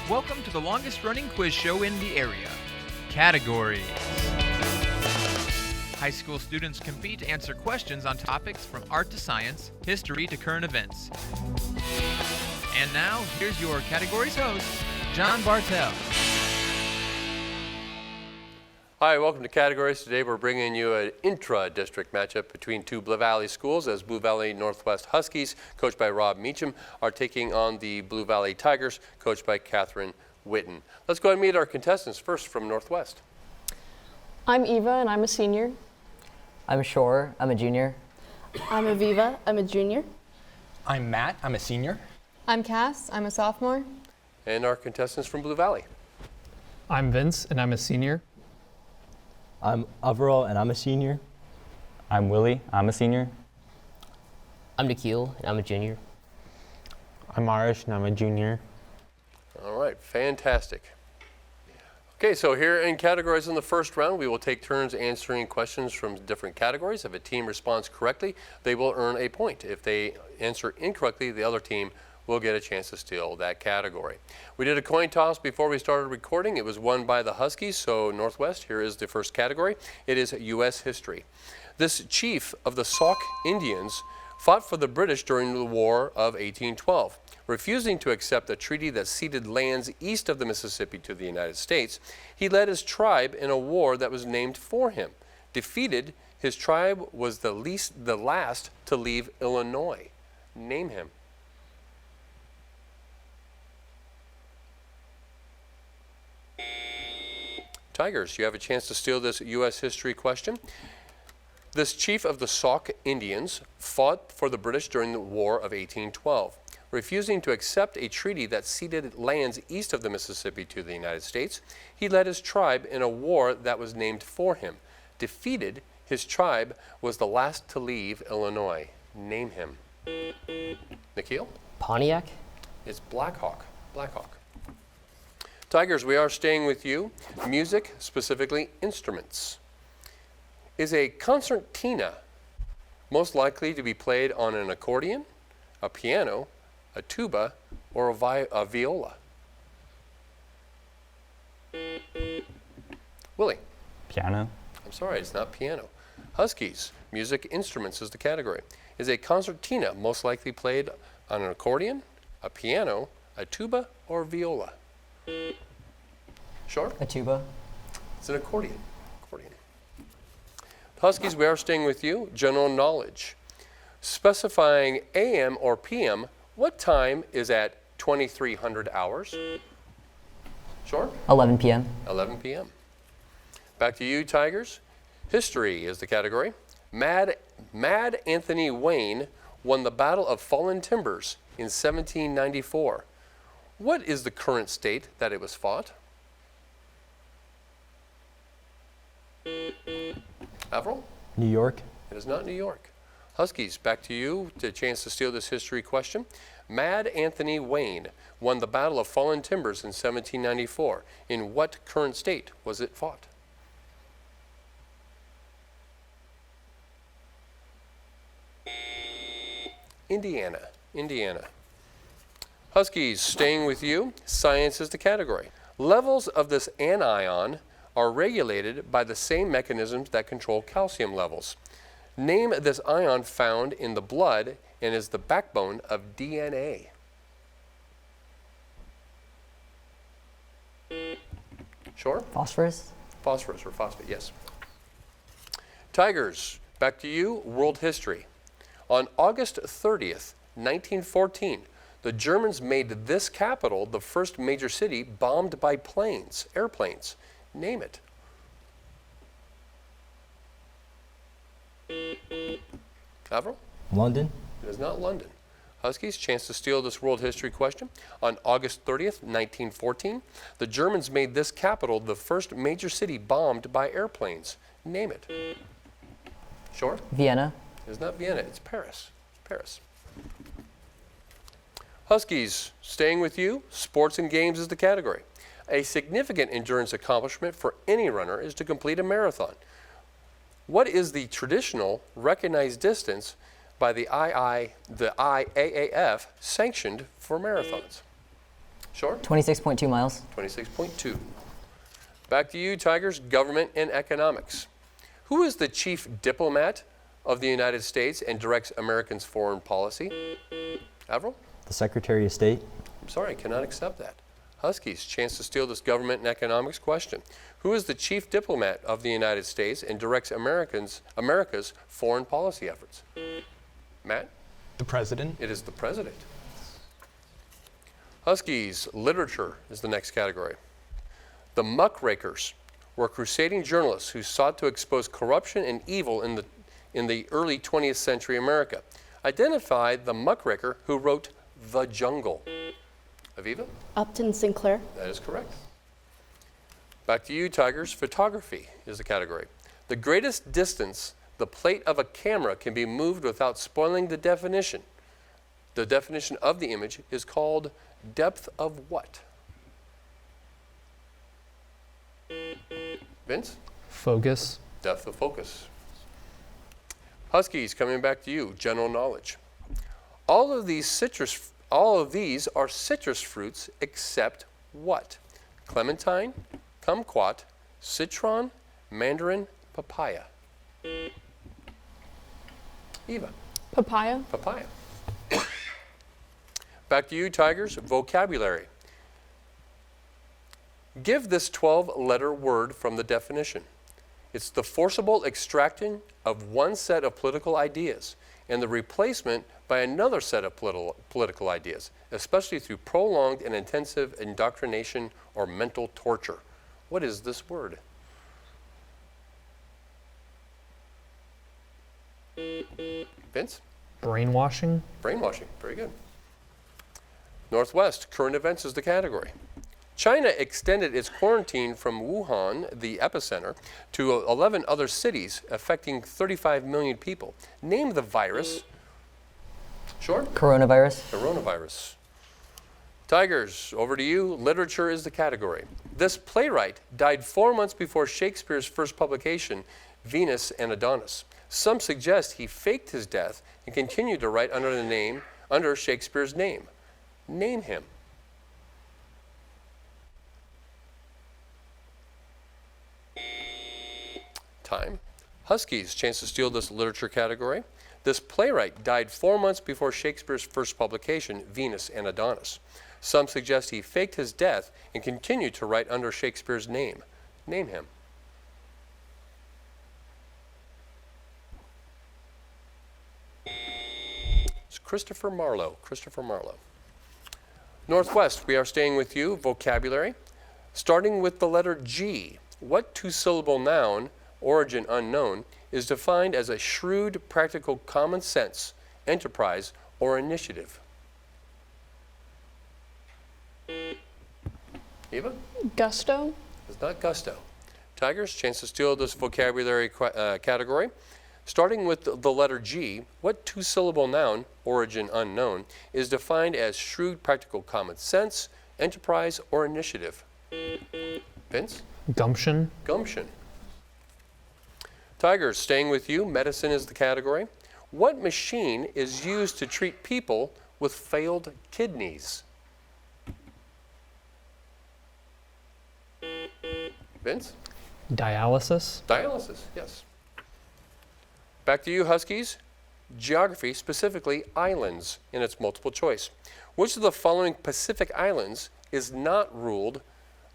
Welcome to the longest running quiz show in the area. Categories. High school students compete to answer questions on topics from art to science, history to current events. And now, here's your categories host, John Bartell. Hi, welcome to Categories. Today we're bringing you an intra-district matchup between two Blue Valley schools as Blue Valley Northwest Huskies, coached by Rob Meacham, are taking on the Blue Valley Tigers, coached by Catherine Witten. Let's go ahead and meet our contestants. First from Northwest. I'm Eva and I'm a senior. I'm Shore, I'm a junior. I'm Aviva, I'm a junior. I'm Matt, I'm a senior. I'm Cass, I'm a sophomore. And our contestants from Blue Valley. I'm Vince and I'm a senior. I'm Avril and I'm a senior. I'm Willie, I'm a senior. I'm Nikhil and I'm a junior. I'm Arish and I'm a junior. All right, fantastic. Okay, so here in Categories in the first round, we will take turns answering questions from different categories. If a team responds correctly, they will earn a point. If they answer incorrectly, the other team will get a chance to steal that category. We did a coin toss before we started recording. It was won by the Huskies, so Northwest, here is the first category. It is U.S. history. This chief of the Sauk Indians fought for the British during the War of 1812. Refusing to accept a treaty that ceded lands east of the Mississippi to the United States, he led his tribe in a war that was named for him. Defeated, his tribe was the last to leave Illinois. Name him. Tigers, you have a chance to steal this U.S. history question. This chief of the Sauk Indians fought for the British during the War of 1812. Refusing to accept a treaty that ceded lands east of the Mississippi to the United States, he led his tribe in a war that was named for him. Defeated, his tribe was the last to leave Illinois. Name him. Nikhil? Pontiac? It's Blackhawk. Blackhawk. Tigers, we are staying with you. Music, specifically instruments. Is a concertina most likely to be played on an accordion, a piano, a tuba, or a viola? Willie? Piano. I'm sorry, it's not piano. Huskies, music instruments is the category. Is a concertina most likely played on an accordion, a piano, a tuba, or viola? Sure? A tuba. It's an accordion. Accordion. Huskies, we are staying with you. General knowledge. Specifying AM or PM, what time is at 2300 hours? Sure? 11 p.m. 11 p.m. Back to you, Tigers. History is the category. Mad Anthony Wayne won the Battle of Fallen Timbers in 1794. What is the current state that it was fought? Avril? New York. It is not New York. Huskies, back to you to a chance to steal this history question. Mad Anthony Wayne won the Battle of Fallen Timbers in 1794. In what current state was it fought? Indiana. Indiana. Huskies, staying with you, science is the category. Levels of this anion are regulated by the same mechanisms that control calcium levels. Name this ion found in the blood and is the backbone of DNA. Sure? Phosphorus? Phosphorus or phosphate, yes. Tigers, back to you, world history. On August 30th, 1914, the Germans made this capital the first major city bombed by airplanes. Name it. Avril? London. It is not London. Huskies, chance to steal this world history question. On August 30th, 1914, the Germans made this capital the first major city bombed by airplanes. Name it. Sure? Vienna. It is not Vienna, it's Paris. Paris. Huskies, staying with you, sports and games is the category. A significant endurance accomplishment for any runner is to complete a marathon. What is the traditional recognized distance by the IAAF sanctioned for marathons? Short? 26.2 miles. 26.2. Back to you, Tigers. Government and economics. Who is the chief diplomat of the United States and directs Americans' foreign policy? Avril? The Secretary of State. I'm sorry, I cannot accept that. Huskies, chance to steal this government and economics question. Who is the chief diplomat of the United States and directs America's foreign policy efforts? Matt? The president. It is the president. Huskies, literature is the next category. The muckrakers were crusading journalists who sought to expose corruption and evil in the early 20th century America. Identify the muckraker who wrote The Jungle. Aviva? Upton Sinclair. That is correct. Back to you, Tigers. Photography is the category. The greatest distance the plate of a camera can be moved without spoiling the definition. The definition of the image is called depth of what? Vince? Focus. Depth of focus. Huskies, coming back to you, general knowledge. All of these are citrus fruits except what? Clementine, kumquat, citron, mandarin, papaya. Eva. Papaya. Papaya. Back to you, Tigers. Vocabulary. Give this 12-letter word from the definition. It's the forcible extracting of one set of political ideas and the replacement by another set of political ideas, especially through prolonged and intensive indoctrination or mental torture. What is this word? Vince? Brainwashing. Brainwashing. Very good. Northwest, current events is the category. China extended its quarantine from Wuhan, the epicenter, to 11 other cities, affecting 35 million people. Name the virus. Short? Coronavirus. Coronavirus. Tigers, over to you. Literature is the category. This playwright died 4 months before Shakespeare's first publication, Venus and Adonis. Some suggest he faked his death and continued to write under Shakespeare's name. Name him. Time. Huskies, chance to steal this literature category. This playwright died 4 months before Shakespeare's first publication, Venus and Adonis. Some suggest he faked his death and continued to write under Shakespeare's name. Name him. It's Christopher Marlowe. Christopher Marlowe. Northwest, we are staying with you. Vocabulary. Starting with the letter G, what two-syllable noun, origin unknown, is defined as a shrewd, practical, common sense, enterprise, or initiative? Eva? Gusto. It's not gusto. Tigers, chance to steal this vocabulary category. Starting with the letter G, what two-syllable noun, origin unknown, is defined as shrewd, practical, common sense, enterprise, or initiative? Vince? Gumption. Gumption. Tigers, staying with you, medicine is the category. What machine is used to treat people with failed kidneys? Vince? Dialysis. Dialysis, yes. Back to you, Huskies. Geography, specifically islands, in its multiple choice. Which of the following Pacific islands is not ruled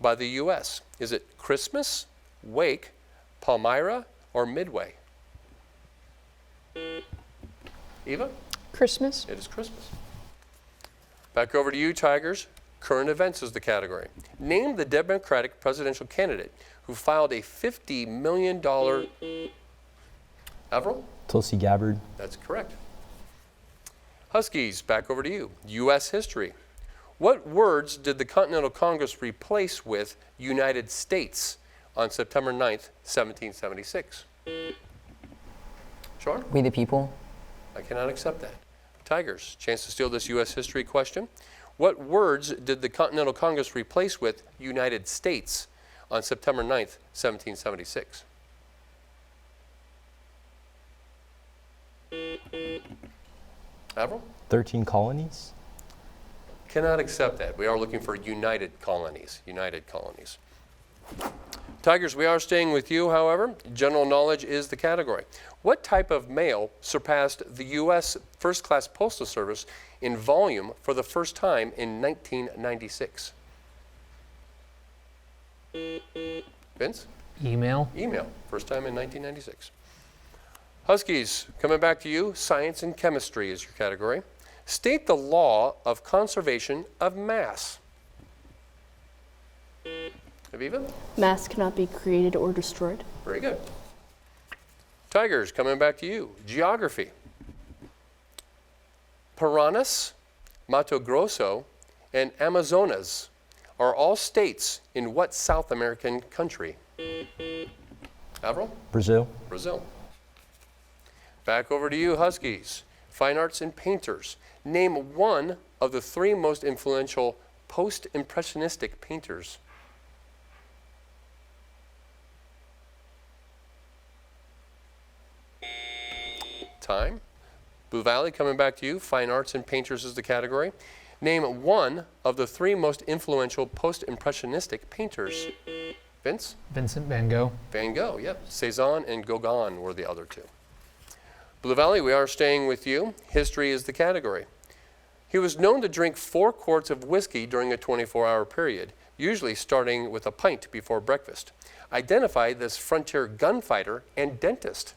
by the U.S.? Is it Christmas, Wake, Palmyra, or Midway? Eva? Christmas. It is Christmas. Back over to you, Tigers. Current events is the category. Name the Democratic presidential candidate who filed a $50 million... Avril? Tulsi Gabbard. That's correct. Huskies, back over to you. U.S. history. What words did the Continental Congress replace with United States on September 9th, 1776? Sean? We the people. I cannot accept that. Tigers, chance to steal this U.S. history question. What words did the Continental Congress replace with United States on September 9th, 1776? Avril? 13 colonies. Cannot accept that. We are looking for united colonies. United colonies. Tigers, we are staying with you, however. General knowledge is the category. What type of mail surpassed the U.S. first-class postal service in volume for the first time in 1996? Vince? Email. Email. First time in 1996. Huskies, coming back to you. Science and chemistry is your category. State the law of conservation of mass. Aviva? Mass cannot be created or destroyed. Very good. Tigers, coming back to you. Geography. Paranas, Mato Grosso, and Amazonas are all states in what South American country? Avril? Brazil. Brazil. Back over to you, Huskies. Fine arts and painters. Name one of the three most influential post-impressionistic painters. Time. Blue Valley, coming back to you. Fine arts and painters is the category. Name one of the three most influential post-impressionistic painters. Vince? Vincent Van Gogh. Van Gogh, yep. Cezanne and Gauguin were the other two. Blue Valley, we are staying with you. History is the category. He was known to drink 4 quarts of whiskey during a 24-hour period, usually starting with a pint before breakfast. Identify this frontier gunfighter and dentist.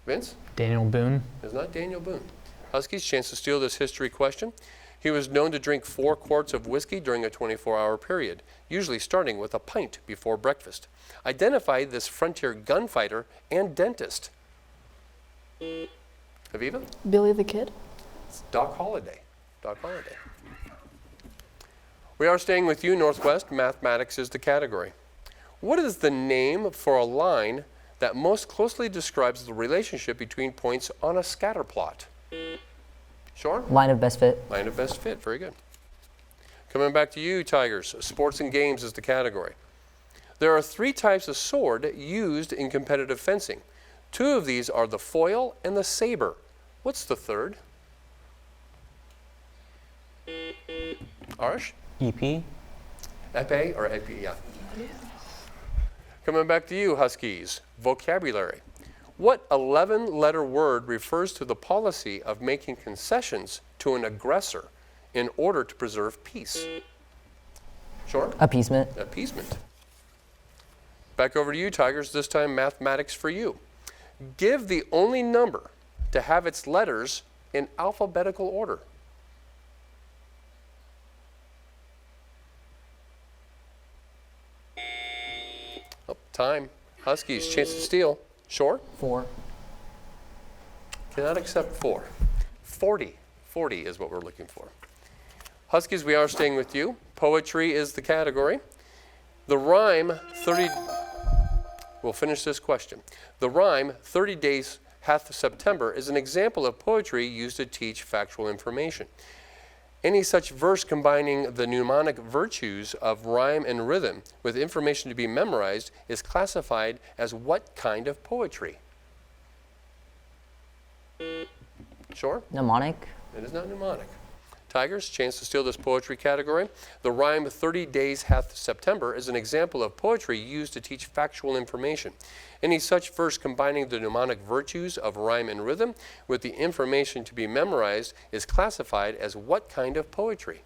Vince? Daniel Boone. It's not Daniel Boone. Huskies, chance to steal this history question. He was known to drink 4 quarts of whiskey during a 24-hour period, usually starting with a pint before breakfast. Identify this frontier gunfighter and dentist. Aviva? Billy the Kid. It's Doc Holliday. Doc Holliday. We are staying with you, Northwest. Mathematics is the category. What is the name for a line that most closely describes the relationship between points on a scatter plot? Sure? Line of best fit. Line of best fit. Very good. Coming back to you, Tigers. Sports and games is the category. There are 3 types of sword used in competitive fencing. 2 of these are the foil and the saber. What's the third? Arish? EP. Epee or epi, yeah. Coming back to you, Huskies. Vocabulary. What 11-letter word refers to the policy of making concessions to an aggressor in order to preserve peace? Sure? Appeasement. Appeasement. Back over to you, Tigers. This time, mathematics for you. Give the only number to have its letters in alphabetical order. Oh, time. Huskies, chance to steal. Sure? 4. Cannot accept 4. 40. 40 is what we're looking for. Huskies, we are staying with you. Poetry is the category. The rhyme 30... We'll finish this question. The rhyme 30 days hath September is an example of poetry used to teach factual information. Any such verse combining the mnemonic virtues of rhyme and rhythm with information to be memorized is classified as what kind of poetry? Sure? Mnemonic. It is not mnemonic. Tigers, chance to steal this poetry category. The rhyme 30 days hath September is an example of poetry used to teach factual information. Any such verse combining the mnemonic virtues of rhyme and rhythm with the information to be memorized is classified as what kind of poetry?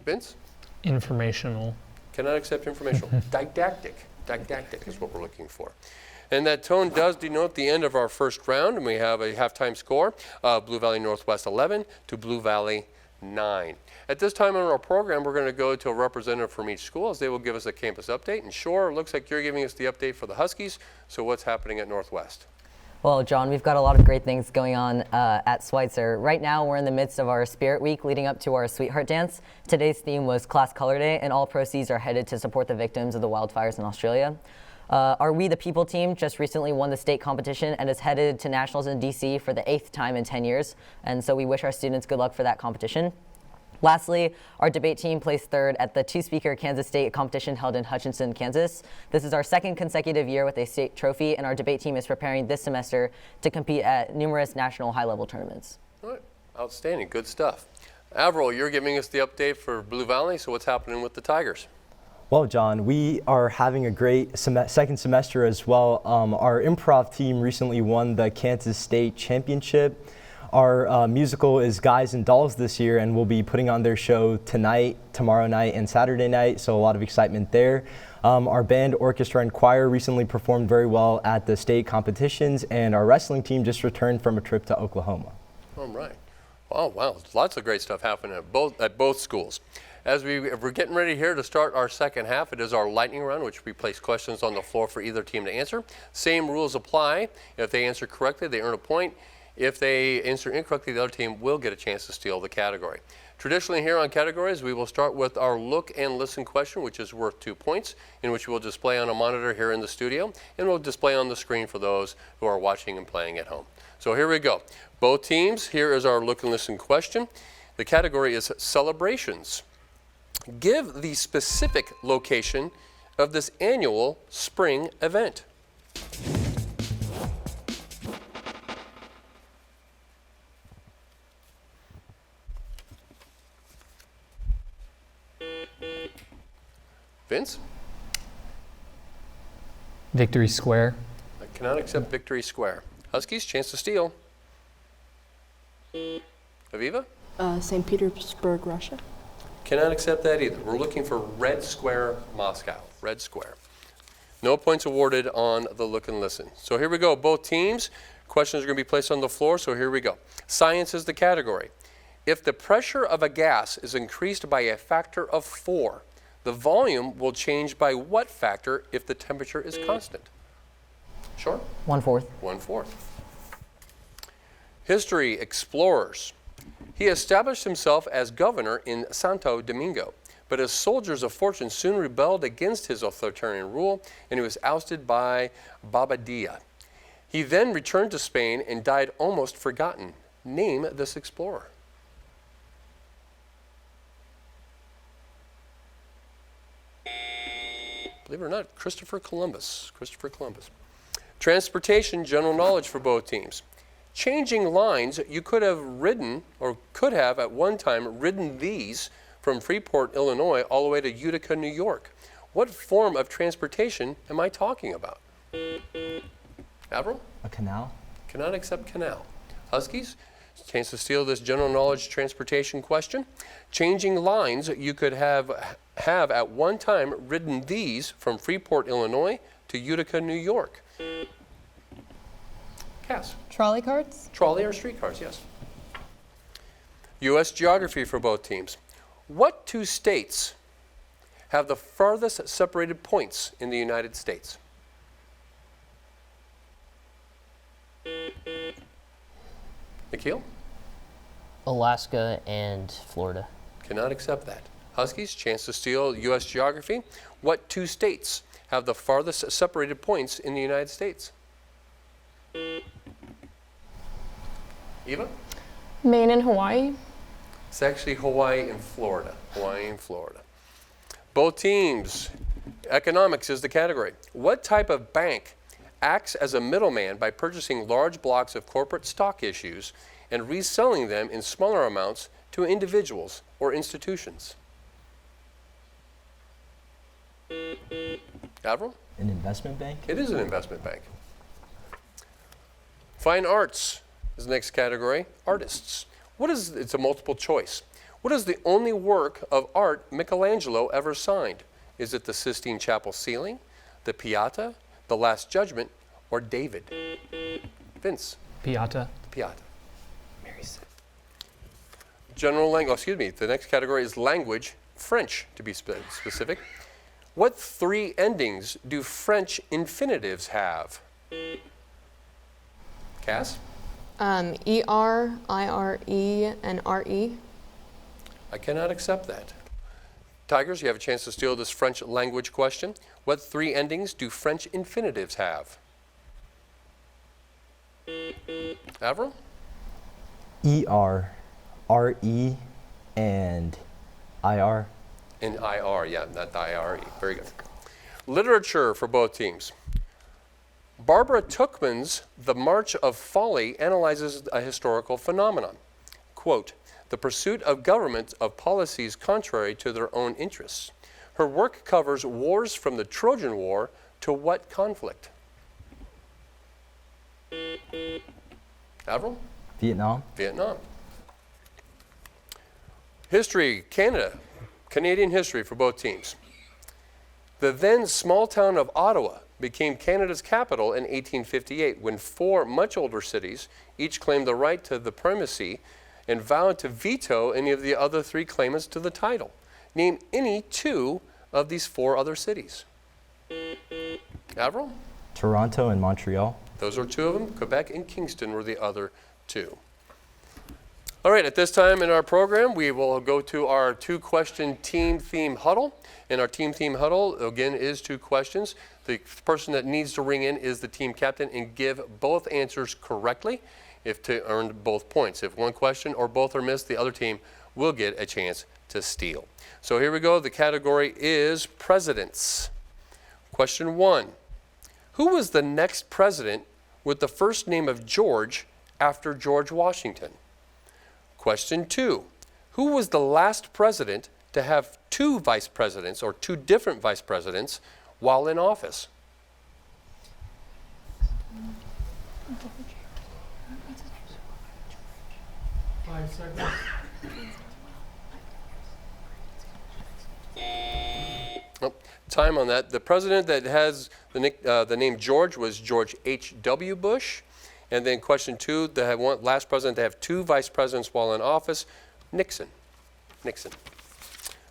Vince? Informational. Cannot accept informational. Didactic. Didactic is what we're looking for. And that tone does denote the end of our first round, and we have a halftime score of Blue Valley Northwest 11 to Blue Valley 9. At this time in our program, we're going to go to a representative from each school as they will give us a campus update. And Shore, it looks like you're giving us the update for the Huskies, so what's happening at Northwest? Well, John, we've got a lot of great things going on at Schweitzer. Right now, we're in the midst of our Spirit Week leading up to our Sweetheart Dance. Today's theme was Class Color Day, and all proceeds are headed to support the victims of the wildfires in Australia. Our We the People team just recently won the state competition and is headed to nationals in DC for the 8th time in 10 years. And so we wish our students good luck for that competition. Lastly, our debate team placed third at the two-speaker Kansas State competition held in Hutchinson, Kansas. This is our second consecutive year with a state trophy, and our debate team is preparing this semester to compete at numerous national high-level tournaments. All right, outstanding, good stuff. Avril, you're giving us the update for Blue Valley, so what's happening with the Tigers? Well, John, we are having a great second semester as well. Our improv team recently won the Kansas State Championship. Our musical is Guys and Dolls this year, and we'll be putting on their show tonight, tomorrow night, and Saturday night, so a lot of excitement there. Our band, orchestra, and choir recently performed very well at the state competitions, and our wrestling team just returned from a trip to Oklahoma. All right. Oh, wow, lots of great stuff happening at both schools. As we're getting ready here to start our second half, it is our lightning round, which we place questions on the floor for either team to answer. Same rules apply. If they answer correctly, they earn a point. If they answer incorrectly, the other team will get a chance to steal the category. Traditionally here on categories, we will start with our look and listen question, which is worth 2 points, in which we'll display on a monitor here in the studio, and we'll display on the screen for those who are watching and playing at home. So here we go. Both teams, here is our look and listen question. The category is celebrations. Give the specific location of this annual spring event. Vince? Victory Square. I cannot accept Victory Square. Huskies, chance to steal. Aviva? St. Petersburg, Russia. Cannot accept that either. We're looking for Red Square, Moscow. Red Square. No points awarded on the look and listen. So here we go. Both teams. Questions are going to be placed on the floor, so here we go. Science is the category. If the pressure of a gas is increased by a factor of 4, the volume will change by what factor if the temperature is constant? Sure? 1/4. 1/4. History, explorers. He established himself as governor in Santo Domingo, but his soldiers of fortune soon rebelled against his authoritarian rule, and he was ousted by Bobadilla. He then returned to Spain and died almost forgotten. Name this explorer. Believe it or not, Christopher Columbus. Christopher Columbus. Transportation, general knowledge for both teams. Changing lines, you could have ridden, or could have at one time ridden these from Freeport, Illinois, all the way to Utica, New York. What form of transportation am I talking about? Avril? A canal? Cannot accept canal. Huskies? Chance to steal this general knowledge transportation question. Changing lines, you could have at one time ridden these from Freeport, Illinois to Utica, New York. Cass? Trolley carts? Trolley or streetcars, yes. U.S. geography for both teams. What two states have the farthest separated points in the United States? Nikhil? Alaska and Florida. Cannot accept that. Huskies, chance to steal U.S. geography. What two states have the farthest separated points in the United States? Eva? Maine and Hawaii. It's actually Hawaii and Florida. Hawaii and Florida. Both teams. Economics is the category. What type of bank acts as a middleman by purchasing large blocks of corporate stock issues and reselling them in smaller amounts to individuals or institutions? Avril? An investment bank? It is an investment bank. Fine arts is the next category. Artists. It's a multiple choice. What is the only work of art Michelangelo ever signed? Is it the Sistine Chapel ceiling, the Pietà, the Last Judgment, or David? Vince? Piata. Pietà. Mary said. General language, the next category is language, French to be specific. What three endings do French infinitives have? Cass? ER, IRE, and RE. I cannot accept that. Tigers, you have a chance to steal this French language question. What three endings do French infinitives have? Avril? ER, RE, and IR. And IR, yeah, not the IRE. Very good. Literature for both teams. Barbara Tuchman's The March of Folly analyzes a historical phenomenon. Quote, the pursuit of government of policies contrary to their own interests. Her work covers wars from the Trojan War to what conflict? Avril? Vietnam. Vietnam. History, Canada. Canadian history for both teams. The then small town of Ottawa became Canada's capital in 1858 when 4 much older cities each claimed the right to the primacy and vowed to veto any of the other 3 claimants to the title. Name any 2 of these 4 other cities. Avril? Toronto and Montreal. Those are 2 of them. Quebec and Kingston were the other 2. All right, at this time in our program, we will go to our 2-question team theme huddle. And our team theme huddle, again, is 2 questions. The person that needs to ring in is the team captain and give both answers correctly to earn both points. If 1 question or both are missed, the other team will get a chance to steal. So here we go. The category is presidents. Question 1. Who was the next president with the first name of George after George Washington? Question 2. Who was the last president to have 2 vice presidents or 2 different vice presidents while in office? Oh, time on that. The president that has the name George was George H.W. Bush. And then question 2, the last president to have 2 vice presidents while in office, Nixon.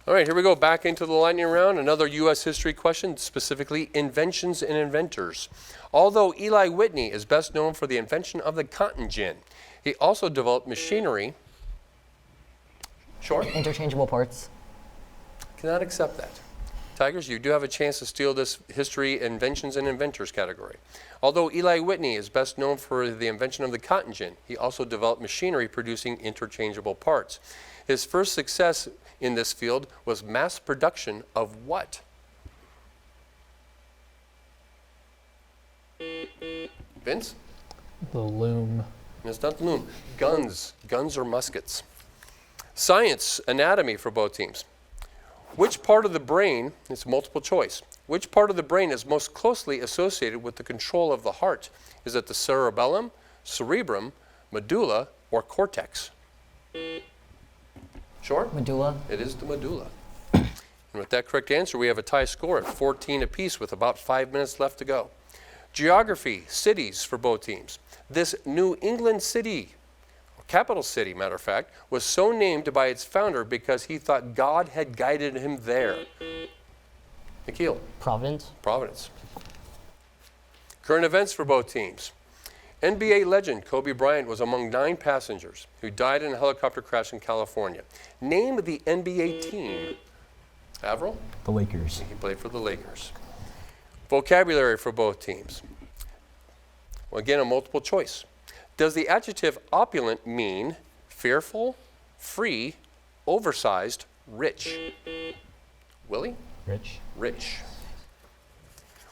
All right, here we go. Back into the lightning round. Another U.S. history question, specifically inventions and inventors. Although Eli Whitney is best known for the invention of the cotton gin, he also developed machinery. Sure? Interchangeable parts. Cannot accept that. Tigers, you do have a chance to steal this history, inventions, and inventors category. Although Eli Whitney is best known for the invention of the cotton gin, he also developed machinery producing interchangeable parts. His first success in this field was mass production of what? Vince? The loom. It's not the loom. Guns or muskets. Science, anatomy for both teams. Which part of the brain, it's multiple choice, which part of the brain is most closely associated with the control of the heart? Is it the cerebellum, cerebrum, medulla, or cortex? Sure? Medulla. It is the medulla. And with that correct answer, we have a tie score at 14 apiece with about 5 minutes left to go. Geography, cities for both teams. This New England city, capital city, matter of fact, was so named by its founder because he thought God had guided him there. Nikhil. Providence. Current events for both teams. NBA legend Kobe Bryant was among 9 passengers who died in a helicopter crash in California. Name the NBA team. Avril? The Lakers. He played for the Lakers. Vocabulary for both teams. Well, again, a multiple choice. Does the adjective opulent mean fearful, free, oversized, rich? Willie? Rich.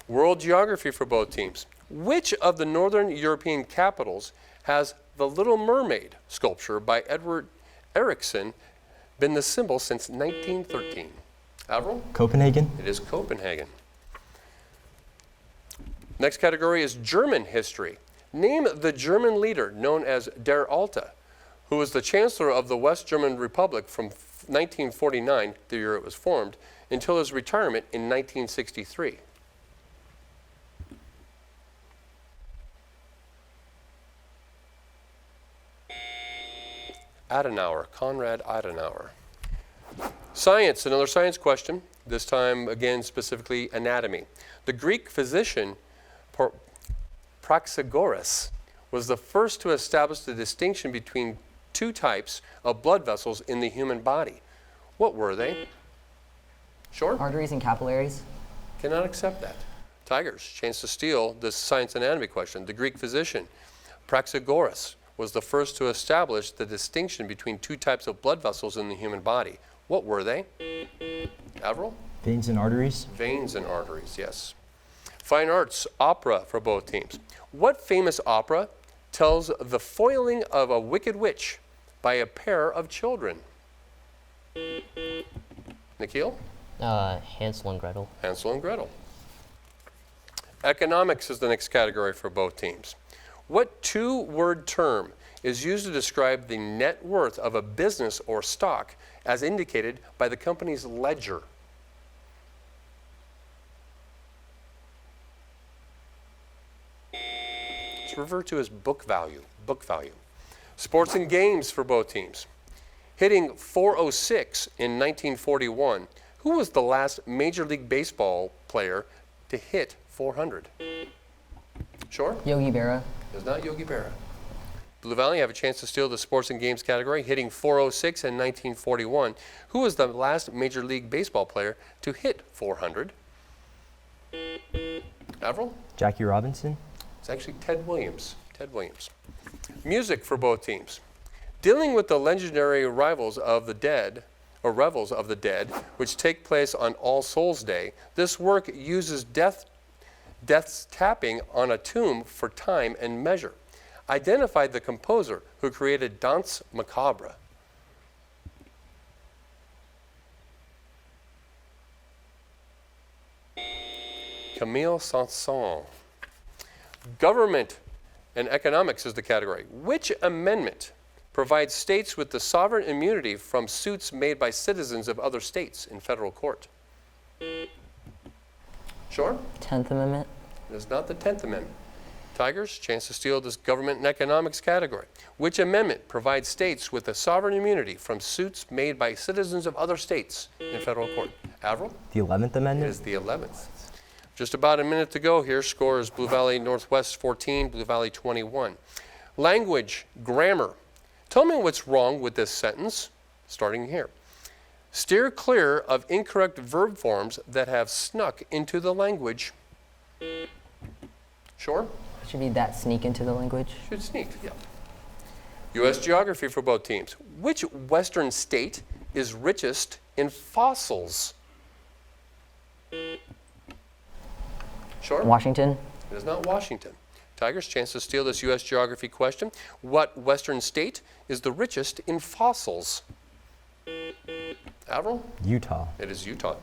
World geography for both teams. Which of the northern European capitals has the Little Mermaid sculpture by Edward Erickson been the symbol since 1913? Avril? Copenhagen. It is Copenhagen. Next category is German history. Name the German leader known as Der Alte, who was the Chancellor of the West German Republic from 1949, the year it was formed, until his retirement in 1963. Adenauer, Konrad Adenauer. Science, another science question, this time again specifically anatomy. The Greek physician Praxagoras was the first to establish the distinction between 2 types of blood vessels in the human body. What were they? Sure? Arteries and capillaries. Cannot accept that. Tigers, chance to steal this science anatomy question. The Greek physician Praxagoras was the first to establish the distinction between two types of blood vessels in the human body. What were they? Avril? Veins and arteries. Veins and arteries, yes. Fine arts, opera for both teams. What famous opera tells the foiling of a wicked witch by a pair of children? Nikhil? Hansel and Gretel. Hansel and Gretel. Economics is the next category for both teams. What two-word term is used to describe the net worth of a business or stock as indicated by the company's ledger? It's referred to as book value. Book value. Sports and games for both teams. Hitting .406 in 1941, who was the last Major League Baseball player to hit .400? Sure? Yogi Berra. It's not Yogi Berra. Blue Valley have a chance to steal the sports and games category, hitting .406 in 1941. Who was the last Major League Baseball player to hit .400? Avril? Jackie Robinson. It's actually Ted Williams. Ted Williams. Music for both teams. Dealing with the legendary revels of the dead, which take place on All Souls Day, this work uses death's tapping on a tomb for time and measure. Identify the composer who created Danse Macabre. Camille Saint-Saëns. Government and economics is the category. Which amendment provides states with the sovereign immunity from suits made by citizens of other states in federal court? Sure? 10th Amendment. It is not the 10th Amendment. Tigers, chance to steal this government and economics category. Which amendment provides states with the sovereign immunity from suits made by citizens of other states in federal court? Avril? The 11th It Amendment. is the 11th. Just about a minute to go here. Score is Blue Valley Northwest 14, Blue Valley 21. Language, grammar. Tell me what's wrong with this sentence, starting here. Steer clear of incorrect verb forms that have snuck into the language. Sure? Should be that sneak into the language. Should sneak, yeah. U.S. geography for both teams. Which western state is richest in fossils? Sure? Washington. It is not Washington. Tigers, chance to steal this U.S. geography question. What western state is the richest in fossils? Avril? Utah. It is Utah.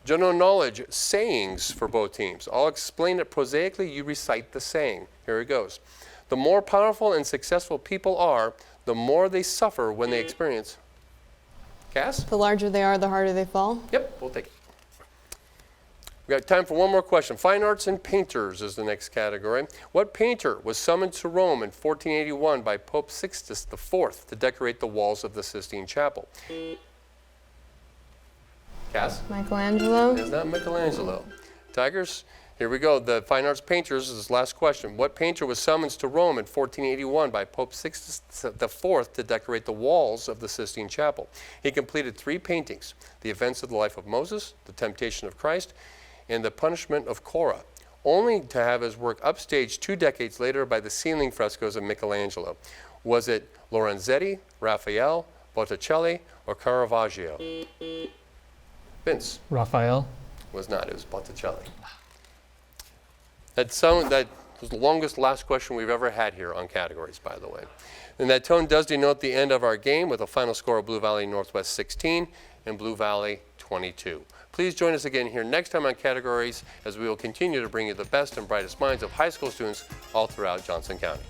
General knowledge, sayings for both teams. I'll explain it prosaically, you recite the saying. Here it goes. The more powerful and successful people are, the more they suffer when they experience. Cass? The larger they are, the harder they fall. Yep, we'll take it. We got time for one more question. Fine arts and painters is the next category. What painter was summoned to Rome in 1481 by Pope Sixtus IV to decorate the walls of the Sistine Chapel? Cass? Michelangelo. It is not Michelangelo. Tigers, here we go. The fine arts painters is the last question. What painter was summoned to Rome in 1481 by Pope Sixtus IV to decorate the walls of the Sistine Chapel? He completed 3 paintings: the events of the life of Moses, the temptation of Christ, and the punishment of Korah, only to have his work upstaged 2 decades later by the ceiling frescoes of Michelangelo. Was it Lorenzetti, Raphael, Botticelli, or Caravaggio? Vince? Raphael. Was not. It was Botticelli. That was the longest last question we've ever had here on categories, by the way. And that tone does denote the end of our game with a final score of Blue Valley Northwest 16 and Blue Valley 22. Please join us again here next time on Categories as we will continue to bring you the best and brightest minds of high school students all throughout Johnson County.